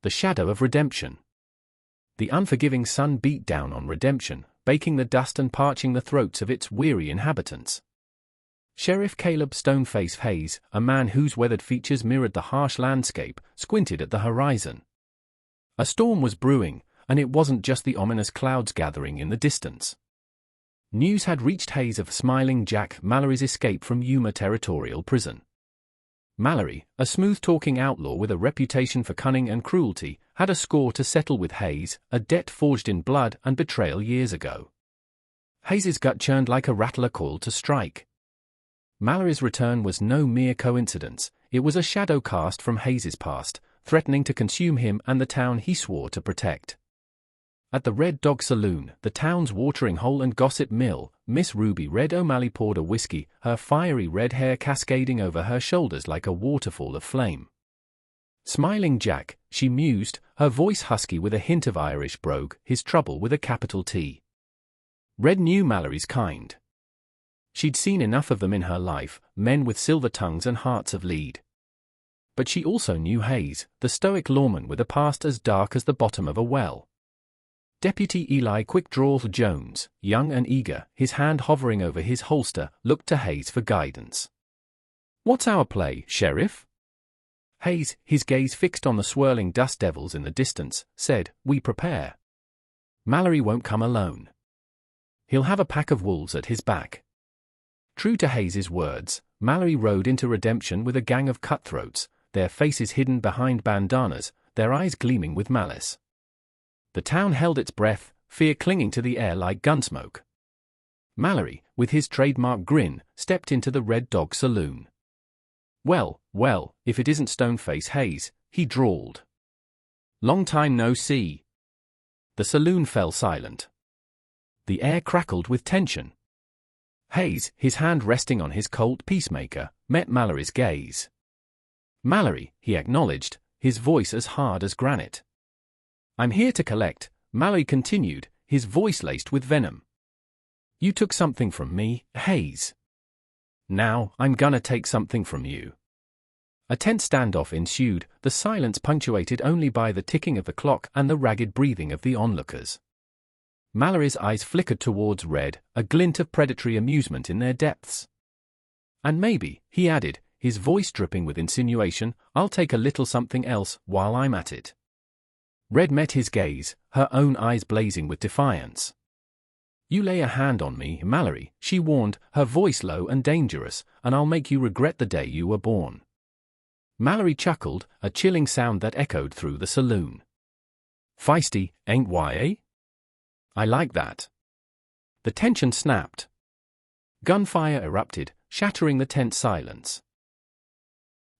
The shadow of redemption. The unforgiving sun beat down on redemption, baking the dust and parching the throats of its weary inhabitants. Sheriff Caleb Stoneface Hayes, a man whose weathered features mirrored the harsh landscape, squinted at the horizon. A storm was brewing, and it wasn't just the ominous clouds gathering in the distance. News had reached Hayes of Smiling Jack Mallory's escape from Yuma Territorial Prison. Mallory, a smooth-talking outlaw with a reputation for cunning and cruelty, had a score to settle with Hayes, a debt forged in blood and betrayal years ago. Hayes's gut churned like a rattler coiled to strike. Mallory's return was no mere coincidence, it was a shadow cast from Hayes's past, threatening to consume him and the town he swore to protect. At the Red Dog Saloon, the town's watering hole and gossip mill, Miss Ruby Red O'Malley poured a whiskey, her fiery red hair cascading over her shoulders like a waterfall of flame. Smiling Jack, she mused, her voice husky with a hint of Irish brogue, his trouble with a capital T. Red knew Mallory's kind. She'd seen enough of them in her life, men with silver tongues and hearts of lead. But she also knew Hayes, the stoic lawman with a past as dark as the bottom of a well. Deputy Eli Quickdraw Jones, young and eager, his hand hovering over his holster, looked to Hayes for guidance. "What's our play, Sheriff?" Hayes, his gaze fixed on the swirling dust devils in the distance, said, "We prepare. Mallory won't come alone. He'll have a pack of wolves at his back." True to Hayes's words, Mallory rode into redemption with a gang of cutthroats, their faces hidden behind bandanas, their eyes gleaming with malice. The town held its breath, fear clinging to the air like gunsmoke. Mallory, with his trademark grin, stepped into the Red Dog Saloon. Well, if it isn't Stoneface Hayes," he drawled. "Long time no see." The saloon fell silent. The air crackled with tension. Hayes, his hand resting on his Colt Peacemaker, met Mallory's gaze. "Mallory," he acknowledged, his voice as hard as granite. "I'm here to collect," Mallory continued, his voice laced with venom. "You took something from me, Hayes. Now, I'm gonna take something from you." A tense standoff ensued, the silence punctuated only by the ticking of the clock and the ragged breathing of the onlookers. Mallory's eyes flickered towards Red, a glint of predatory amusement in their depths. "And maybe," he added, his voice dripping with insinuation, "I'll take a little something else while I'm at it." Red met his gaze, her own eyes blazing with defiance. "You lay a hand on me, Mallory," she warned, her voice low and dangerous, "and I'll make you regret the day you were born." Mallory chuckled, a chilling sound that echoed through the saloon. "Feisty, ain't why, eh? I like that." The tension snapped. Gunfire erupted, shattering the tense silence.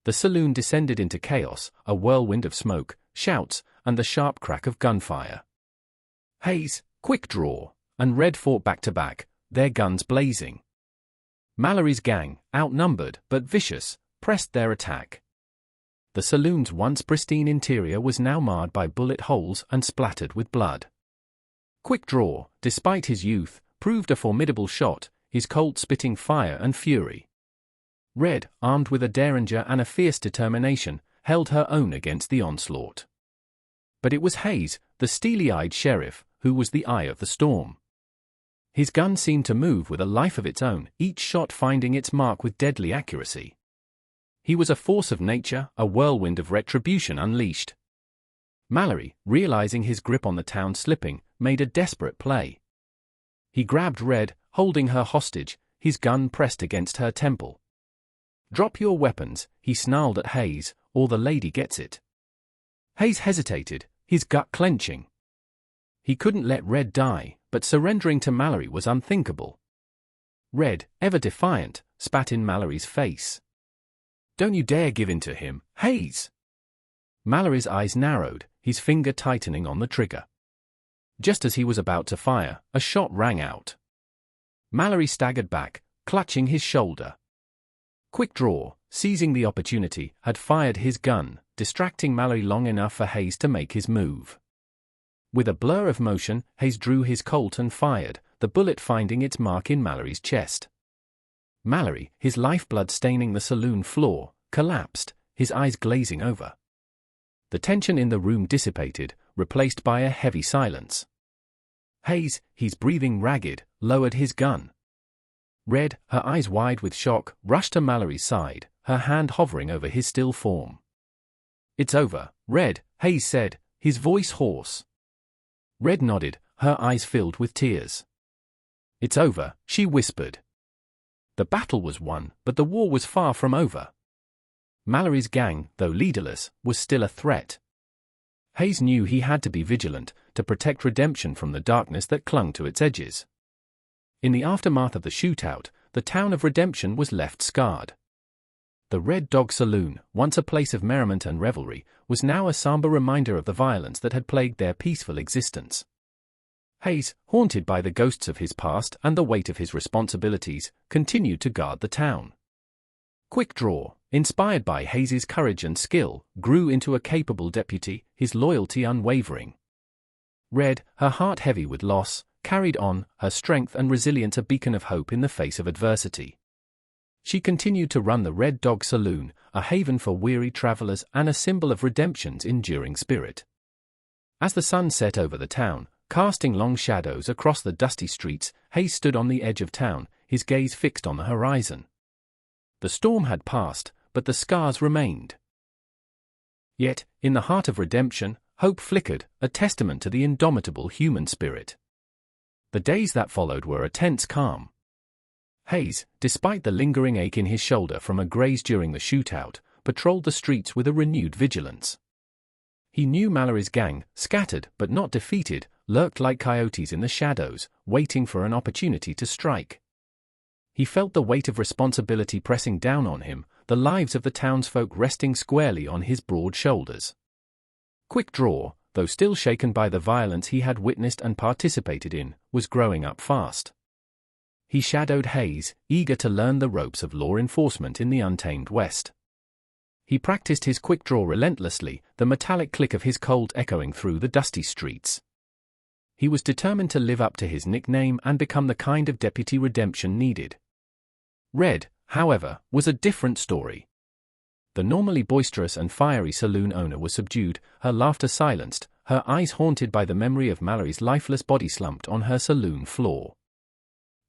The saloon descended into chaos, a whirlwind of smoke, shouts, and the sharp crack of gunfire. Hayes, Quickdraw, and Red fought back to back, their guns blazing. Mallory's gang, outnumbered but vicious, pressed their attack. The saloon's once pristine interior was now marred by bullet holes and splattered with blood. Quickdraw, despite his youth, proved a formidable shot, his Colt spitting fire and fury. Red, armed with a derringer and a fierce determination, held her own against the onslaught. But it was Hayes, the steely-eyed sheriff, who was the eye of the storm. His gun seemed to move with a life of its own, each shot finding its mark with deadly accuracy. He was a force of nature, a whirlwind of retribution unleashed. Mallory, realizing his grip on the town slipping, made a desperate play. He grabbed Red, holding her hostage, his gun pressed against her temple. "Drop your weapons," he snarled at Hayes, "or the lady gets it." Hayes hesitated, his gut clenching. He couldn't let Red die, but surrendering to Mallory was unthinkable. Red, ever defiant, spat in Mallory's face. "Don't you dare give in to him, Hayes!" Mallory's eyes narrowed, his finger tightening on the trigger. Just as he was about to fire, a shot rang out. Mallory staggered back, clutching his shoulder. Quickdraw, seizing the opportunity, had fired his gun, distracting Mallory long enough for Hayes to make his move. With a blur of motion, Hayes drew his Colt and fired, the bullet finding its mark in Mallory's chest. Mallory, his lifeblood staining the saloon floor, collapsed, his eyes glazing over. The tension in the room dissipated, replaced by a heavy silence. Hayes, he's breathing ragged, lowered his gun. Red, her eyes wide with shock, rushed to Mallory's side, her hand hovering over his still form. "It's over, Red," Hayes said, his voice hoarse. Red nodded, her eyes filled with tears. "It's over," she whispered. The battle was won, but the war was far from over. Mallory's gang, though leaderless, was still a threat. Hayes knew he had to be vigilant, to protect Redemption from the darkness that clung to its edges. In the aftermath of the shootout, the town of Redemption was left scarred. The Red Dog Saloon, once a place of merriment and revelry, was now a somber reminder of the violence that had plagued their peaceful existence. Hayes, haunted by the ghosts of his past and the weight of his responsibilities, continued to guard the town. Quickdraw, inspired by Hayes's courage and skill, grew into a capable deputy, his loyalty unwavering. Red, her heart heavy with loss, carried on, her strength and resilience a beacon of hope in the face of adversity. She continued to run the Red Dog Saloon, a haven for weary travelers and a symbol of Redemption's enduring spirit. As the sun set over the town, casting long shadows across the dusty streets, Hayes stood on the edge of town, his gaze fixed on the horizon. The storm had passed, but the scars remained. Yet, in the heart of Redemption, hope flickered, a testament to the indomitable human spirit. The days that followed were a tense calm. Hayes, despite the lingering ache in his shoulder from a graze during the shootout, patrolled the streets with a renewed vigilance. He knew Mallory's gang, scattered but not defeated, lurked like coyotes in the shadows, waiting for an opportunity to strike. He felt the weight of responsibility pressing down on him, the lives of the townsfolk resting squarely on his broad shoulders. Quickdraw, though still shaken by the violence he had witnessed and participated in, was growing up fast. He shadowed Hayes, eager to learn the ropes of law enforcement in the untamed West. He practiced his quickdraw relentlessly, the metallic click of his Colt echoing through the dusty streets. He was determined to live up to his nickname and become the kind of deputy Redemption needed. Red, however, was a different story. The normally boisterous and fiery saloon owner was subdued, her laughter silenced, her eyes haunted by the memory of Mallory's lifeless body slumped on her saloon floor.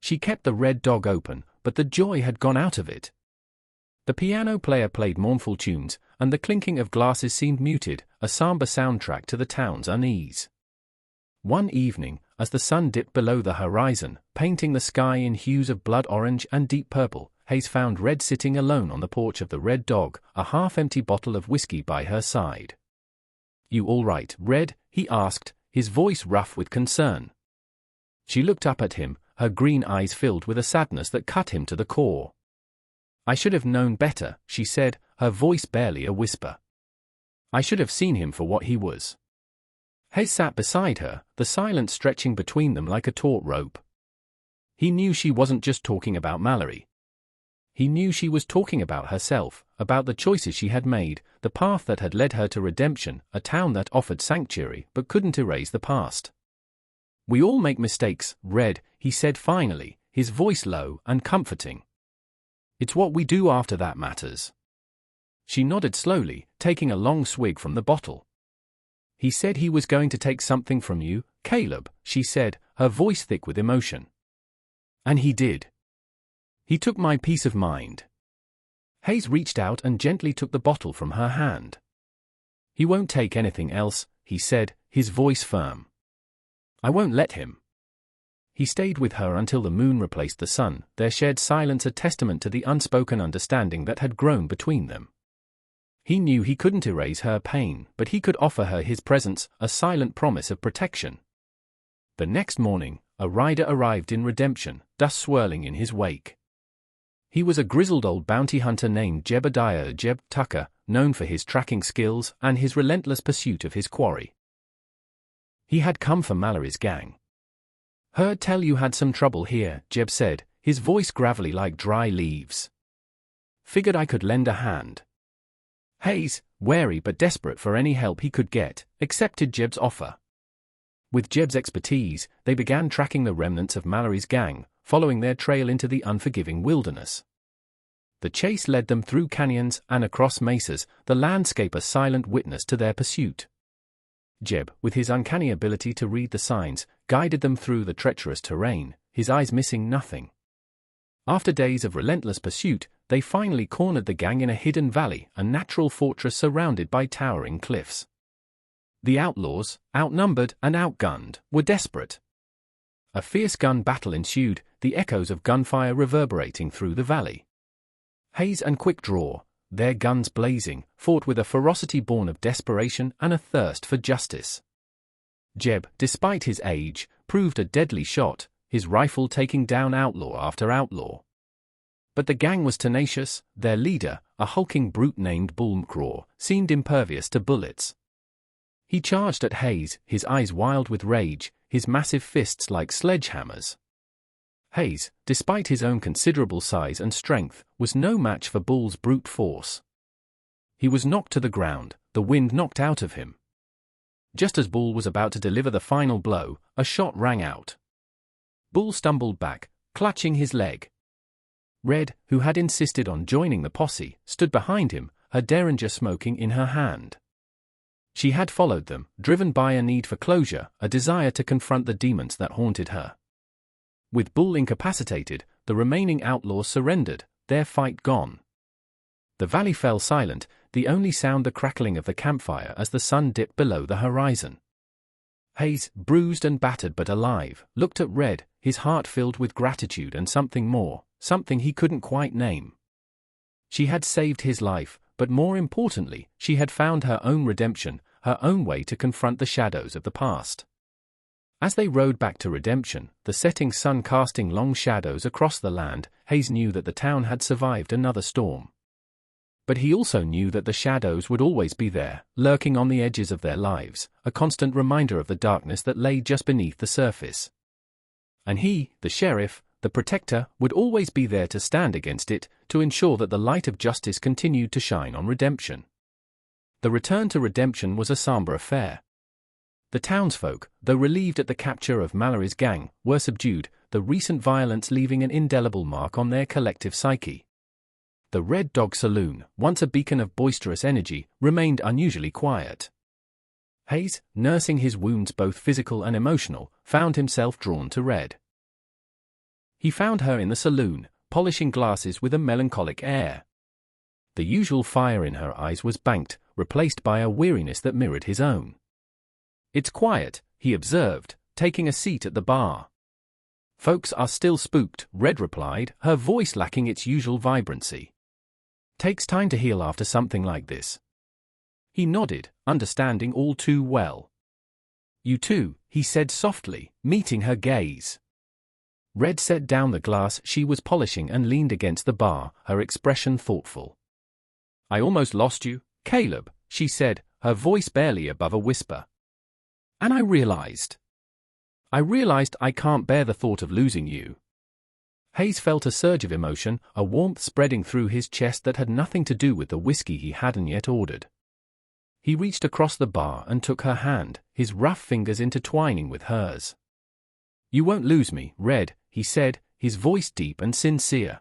She kept the Red Dog open, but the joy had gone out of it. The piano player played mournful tunes, and the clinking of glasses seemed muted, a somber soundtrack to the town's unease. One evening, as the sun dipped below the horizon, painting the sky in hues of blood orange and deep purple, Hayes found Red sitting alone on the porch of the Red Dog, a half-empty bottle of whiskey by her side. "You all right, Red?" he asked, his voice rough with concern. She looked up at him, her green eyes filled with a sadness that cut him to the core. "I should have known better," she said, her voice barely a whisper. "I should have seen him for what he was." Hayes sat beside her, the silence stretching between them like a taut rope. He knew she wasn't just talking about Mallory. He knew she was talking about herself, about the choices she had made, the path that had led her to Redemption, a town that offered sanctuary but couldn't erase the past. "We all make mistakes, Red," he said finally, his voice low and comforting. "It's what we do after that matters." She nodded slowly, taking a long swig from the bottle. "He said he was going to take something from you, Caleb," she said, her voice thick with emotion. "And he did. He took my peace of mind." Hayes reached out and gently took the bottle from her hand. "He won't take anything else," he said, his voice firm. "I won't let him." He stayed with her until the moon replaced the sun, their shared silence a testament to the unspoken understanding that had grown between them. He knew he couldn't erase her pain, but he could offer her his presence, a silent promise of protection. The next morning, a rider arrived in Redemption, dust swirling in his wake. He was a grizzled old bounty hunter named Jebediah Jeb Tucker, known for his tracking skills and his relentless pursuit of his quarry. He had come for Mallory's gang. "Heard tell you had some trouble here," Jeb said, his voice gravelly like dry leaves. "Figured I could lend a hand." Hayes, wary but desperate for any help he could get, accepted Jeb's offer. With Jeb's expertise, they began tracking the remnants of Mallory's gang, following their trail into the unforgiving wilderness. The chase led them through canyons and across mesas, the landscape a silent witness to their pursuit. Jeb, with his uncanny ability to read the signs, guided them through the treacherous terrain, his eyes missing nothing. After days of relentless pursuit, they finally cornered the gang in a hidden valley, a natural fortress surrounded by towering cliffs. The outlaws, outnumbered and outgunned, were desperate. A fierce gun battle ensued, the echoes of gunfire reverberating through the valley. Hayes and Quickdraw, their guns blazing, fought with a ferocity born of desperation and a thirst for justice. Jeb, despite his age, proved a deadly shot, his rifle taking down outlaw after outlaw. But the gang was tenacious, their leader, a hulking brute named Bullmcraw, seemed impervious to bullets. He charged at Hayes, his eyes wild with rage, his massive fists like sledgehammers. Hayes, despite his own considerable size and strength, was no match for Bull's brute force. He was knocked to the ground, the wind knocked out of him. Just as Bull was about to deliver the final blow, a shot rang out. Bull stumbled back, clutching his leg. Red, who had insisted on joining the posse, stood behind him, her derringer smoking in her hand. She had followed them, driven by a need for closure, a desire to confront the demons that haunted her. With Bull incapacitated, the remaining outlaws surrendered, their fight gone. The valley fell silent, the only sound the crackling of the campfire as the sun dipped below the horizon. Hayes, bruised and battered but alive, looked at Red, his heart filled with gratitude and something more, something he couldn't quite name. She had saved his life, but more importantly, she had found her own redemption, her own way to confront the shadows of the past. As they rode back to Redemption, the setting sun casting long shadows across the land, Hayes knew that the town had survived another storm. But he also knew that the shadows would always be there, lurking on the edges of their lives, a constant reminder of the darkness that lay just beneath the surface. And he, the sheriff, the protector, would always be there to stand against it, to ensure that the light of justice continued to shine on Redemption. The return to Redemption was a somber affair. The townsfolk, though relieved at the capture of Mallory's gang, were subdued, the recent violence leaving an indelible mark on their collective psyche. The Red Dog Saloon, once a beacon of boisterous energy, remained unusually quiet. Hayes, nursing his wounds both physical and emotional, found himself drawn to Red. He found her in the saloon, polishing glasses with a melancholic air. The usual fire in her eyes was banked, replaced by a weariness that mirrored his own. "It's quiet," he observed, taking a seat at the bar. "Folks are still spooked," Red replied, her voice lacking its usual vibrancy. "Takes time to heal after something like this." He nodded, understanding all too well. "You too," he said softly, meeting her gaze. Red set down the glass she was polishing and leaned against the bar, her expression thoughtful. "I almost lost you, Caleb," she said, her voice barely above a whisper. "And I realized I can't bear the thought of losing you." Hayes felt a surge of emotion, a warmth spreading through his chest that had nothing to do with the whiskey he hadn't yet ordered. He reached across the bar and took her hand, his rough fingers intertwining with hers. "You won't lose me, Red," he said, his voice deep and sincere.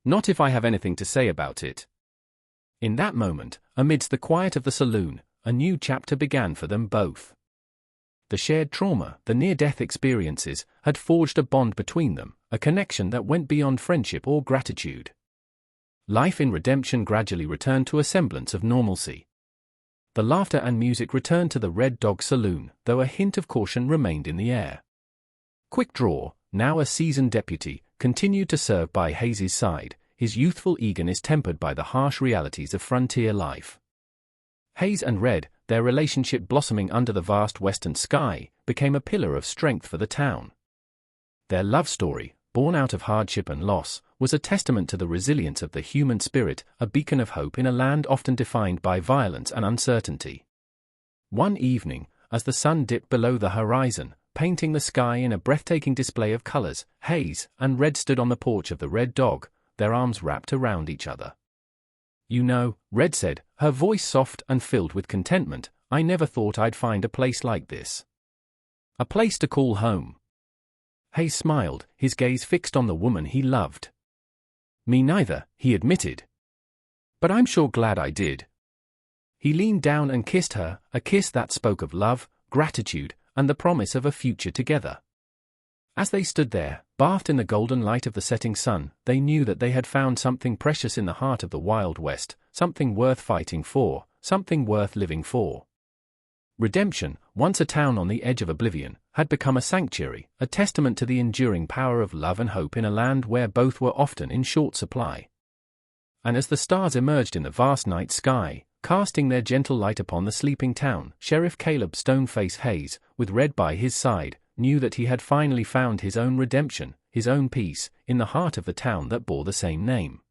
"Not if I have anything to say about it." In that moment, amidst the quiet of the saloon, a new chapter began for them both. The shared trauma, the near-death experiences, had forged a bond between them, a connection that went beyond friendship or gratitude. Life in Redemption gradually returned to a semblance of normalcy. The laughter and music returned to the Red Dog Saloon, though a hint of caution remained in the air. Quickdraw, now a seasoned deputy, continued to serve by Hayes' side, his youthful eagerness tempered by the harsh realities of frontier life. Hayes and Red, their relationship blossoming under the vast western sky, became a pillar of strength for the town. Their love story, born out of hardship and loss, was a testament to the resilience of the human spirit, a beacon of hope in a land often defined by violence and uncertainty. One evening, as the sun dipped below the horizon, painting the sky in a breathtaking display of colors, Hayes and Red stood on the porch of the Red Dog, their arms wrapped around each other. "You know," Red said, her voice soft and filled with contentment, "I never thought I'd find a place like this. A place to call home." Hayes smiled, his gaze fixed on the woman he loved. Me neither, he admitted. But I'm sure glad I did. He leaned down and kissed her, a kiss that spoke of love, gratitude, and the promise of a future together. As they stood there, bathed in the golden light of the setting sun, they knew that they had found something precious in the heart of the Wild West, something worth fighting for, something worth living for. Redemption, once a town on the edge of oblivion, had become a sanctuary, a testament to the enduring power of love and hope in a land where both were often in short supply. And as the stars emerged in the vast night sky, casting their gentle light upon the sleeping town, Sheriff Caleb Stoneface Hayes, with Red by his side, knew that he had finally found his own redemption, his own peace, in the heart of the town that bore the same name.